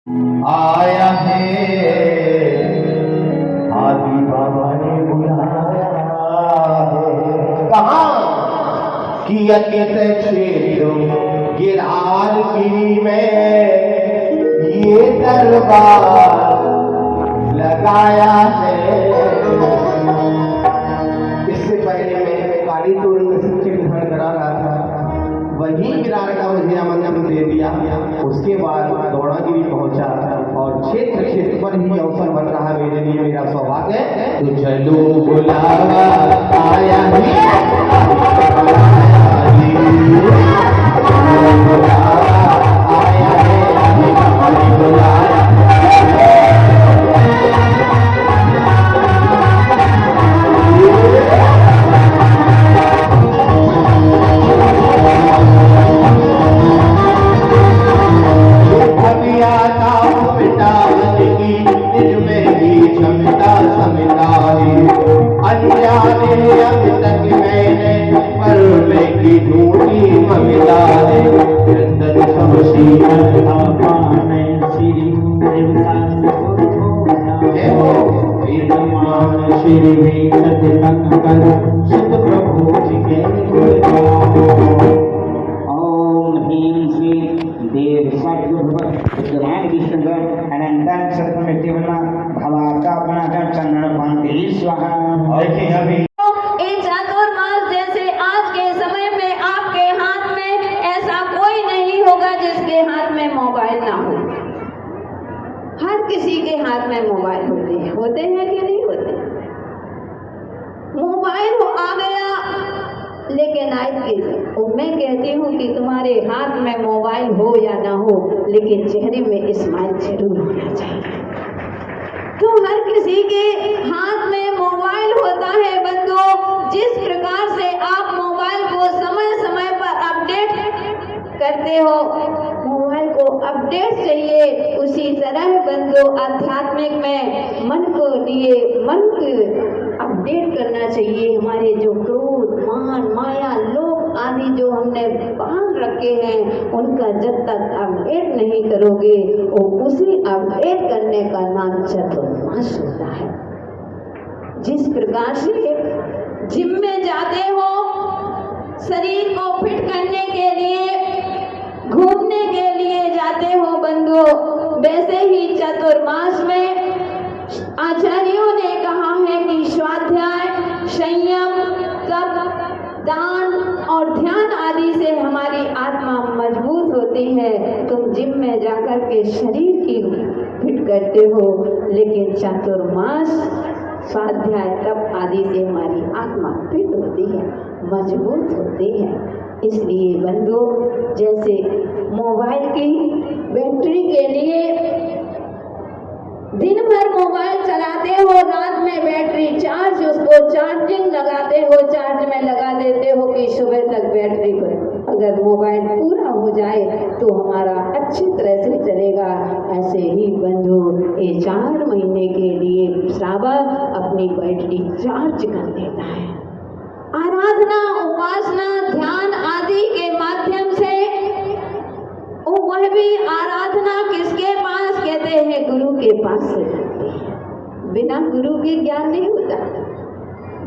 आया है आदि बाबा ने बुलाया है। कहाँ कि अतीत क्षेत्र गिरहारगिरी में ये दरबार लगाया है। इससे पहले मैं काली टोली में शिक्षक ग्रहण करा रहा था, वही विराट का मुझे आमंत्रण दे दिया। उसके बाद दौड़ागिरी पहुंचा और क्षेत्र पर ही अवसर बन रहा मेरे लिए, मेरा सौभाग्य है। तो चलो बुलावा आया किसी के हाथ में मोबाइल होते हैं कि नहीं होते? मोबाइल आ गया, लेकिन आज की मैं कहती हूँ कि तुम्हारे हाथ में मोबाइल हो या ना हो, लेकिन चेहरे में स्माइल जरूर होना चाहिए। तो हर किसी के हाथ में मोबाइल होता है बंधुओं। जिस प्रकार से आप मोबाइल को समय समय पर अपडेट करते हो, मोबाइल को अपडेट चाहिए, उसी तरह बंधुओं आध्यात्मिक में मन को अपडेट करना चाहिए। हमारे जो क्रोध, मान, माया, लोभ आदि जो हमने बांध रखे हैं, उनका जब तक अपडेट नहीं करोगे, और उसी अपडेट करने का नाम चतुर्मास होता है। जिस प्रकार से जिम में जाते हो शरीर को फिट करने के लिए, घूमने के लिए जाते हो बंधुओं, वैसे ही चतुर्मास में आचार्यों ने कहा है कि स्वाध्याय, संयम, तप, दान और ध्यान आदि से हमारी आत्मा मजबूत होती है। तुम जिम में जाकर के शरीर की फिट करते हो, लेकिन चतुर्मास, स्वाध्याय, तप आदि से हमारी आत्मा फिट होती है, मजबूत होती है। इसलिए बंधुओं, जैसे मोबाइल की बैटरी के लिए दिन भर मोबाइल चलाते हो, रात में बैटरी चार्ज, उसको चार्जिंग लगाते हो, चार्ज में लगा देते हो कि सुबह तक बैटरी पर अगर मोबाइल पूरा हो जाए तो हमारा अच्छी तरह से चलेगा। ऐसे ही बंधु ये 4 महीने के लिए श्रावक अपनी बैटरी चार्ज कर देता है। आराधना, उपासना, ध्यान आदि के माध्यम से, वह भी आराधना किसके पास? कहते हैं गुरु के पास से करते हैं। बिना गुरु के ज्ञान नहीं होता,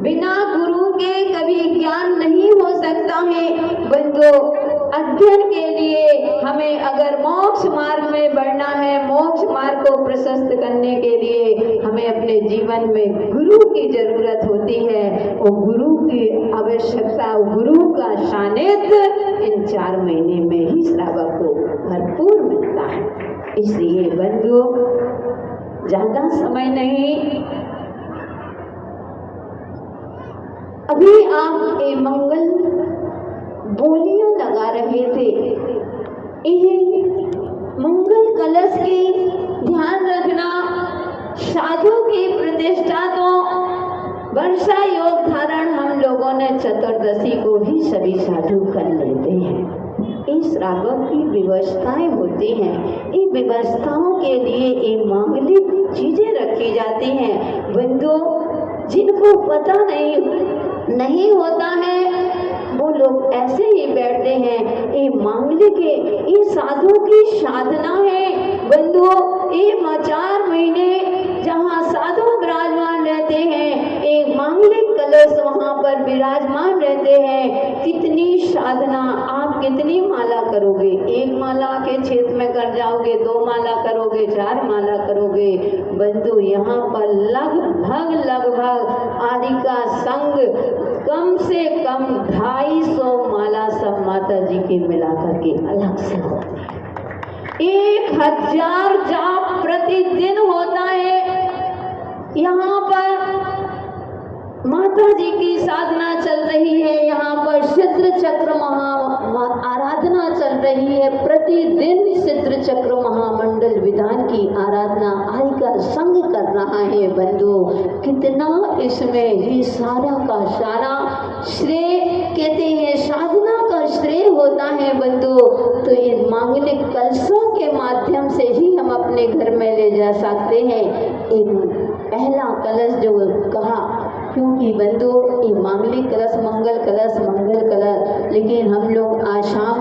बिना गुरु के कभी ज्ञान नहीं हो सकता है। बंधुओं, अध्ययन के लिए हमें अगर मोक्ष मार्ग में बढ़ना है, मोक्ष मार्ग को प्रशस्त करने के लिए हमें अपने जीवन में गुरु की जरूरत होती है, और गुरु की आवश्यकता, गुरु का सानिध्य इन 4 महीने में ही श्रावक को भरपूर मिलता है। इसलिए बंधुओं, ज्यादा समय नहीं, अभी आप ये मंगल बोलियां लगा रहे थे, ये मंगल कलश की ध्यान रखना। साधु की प्रतिष्ठा तो वर्षा योग धारण हम लोगों ने चतुर्दशी को ही सभी साधु कर लेते हैं। इस श्रावक की व्यवस्थाएं होती हैं, इन व्यवस्थाओं के लिए ये मांगलिक चीजें रखी जाती हैं। बंधुओं, जिनको पता नहीं होता है, वो लोग ऐसे ही बैठते हैं। ये मांगलिक, ये साधु की साधना है, बंधुओं, ये 4 महीने जहाँ साधु विराजमान रहते हैं, एक मांगलिक कलश वहाँ पर विराजमान रहते हैं। कितनी साधना, आप कितनी माला करोगे? 1 माला के क्षेत्र में कर जाओगे, 2 माला करोगे, 4 माला करोगे। बंधु, यहाँ पर लगभग आदि का संग कम से कम 250 माला सब माता जी के मिलाकर के अलग से होते हैं। 1000 जाप प्रतिदिन होता है। यहाँ पर माता जी की साधना चल रही है, यहाँ पर सिद्ध चक्र आराधना चल रही है। प्रतिदिन सिद्ध चक्र महामंडल विधान की आराधना आदि का संग कर रहा है। बंधु, कितना इसमें ये सारा का सारा श्रेय, कहते हैं साधना का श्रेय होता है। बंधु, तो ये मांगलिक कलशों के माध्यम से ही हम अपने घर में ले जा सकते हैं। एक पहला कलश जो कहा, क्योंकि बंधु ये मांगलिक कलश मंगल कलश, लेकिन हम लोग आसाम,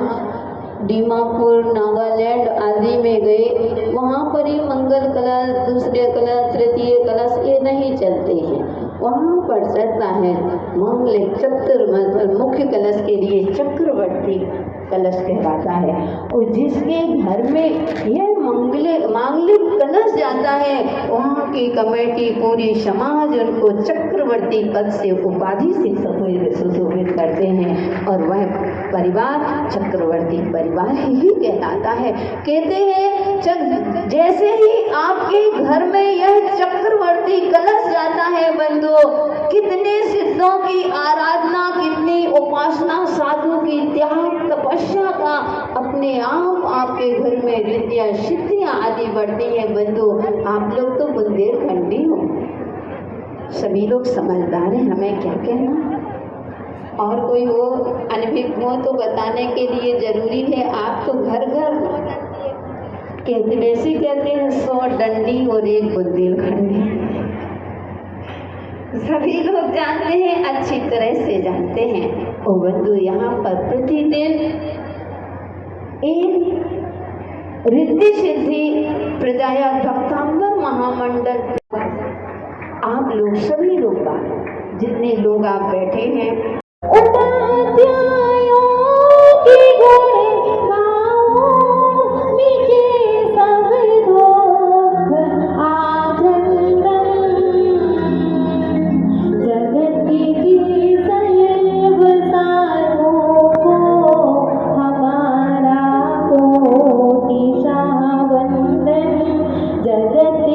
दीमापुर, नागालैंड आदि में गए, वहाँ पर ही मंगल कलश, दूसरे कलश, तृतीय कलश ये नहीं चलते हैं। वहाँ पर चलता है मांगलिक चक्र, मतलब मुख्य कलश के लिए चक्रवर्ती कलश कहलाता है। और जिसके घर में यह मांगलिक कलश जाता है, वहाँ की कमेटी, पूरी समाज उनको चक्रवर्ती पद से, उपाधि से सुशोभित करते हैं और वह परिवार चक्रवर्ती परिवार ही कहलाता है। कहते हैं जैसे ही आपके घर में यह चक्रवर्ती कलश जाता है बंधु, कितने सिद्धों की आराधना, कितनी उपासना, साधु की त्याग तपस्या का अपने आप आपके घर में रिद्धियां सिद्धियां आदि बढ़ती है। बंधु, आप लोग तो बुंदेलखंडी हो, सभी लोग समझदार हैं, हमें क्या कहना। और कोई हो अनुभव हो तो बताने के लिए जरूरी है। आप तो घर घर कहते, वैसे कहते हैं 100 डंडी और 1 बुंदेलखंडी। सभी लोग जानते हैं, अच्छी तरह से जानते हैं। और बंधु, यहाँ पर प्रतिदिन एक रिद्धि सिद्धि प्रदायक भक्तांबर महामंडल, आप लोग सभी लोग, जितने लोग आप बैठे हैं, जगत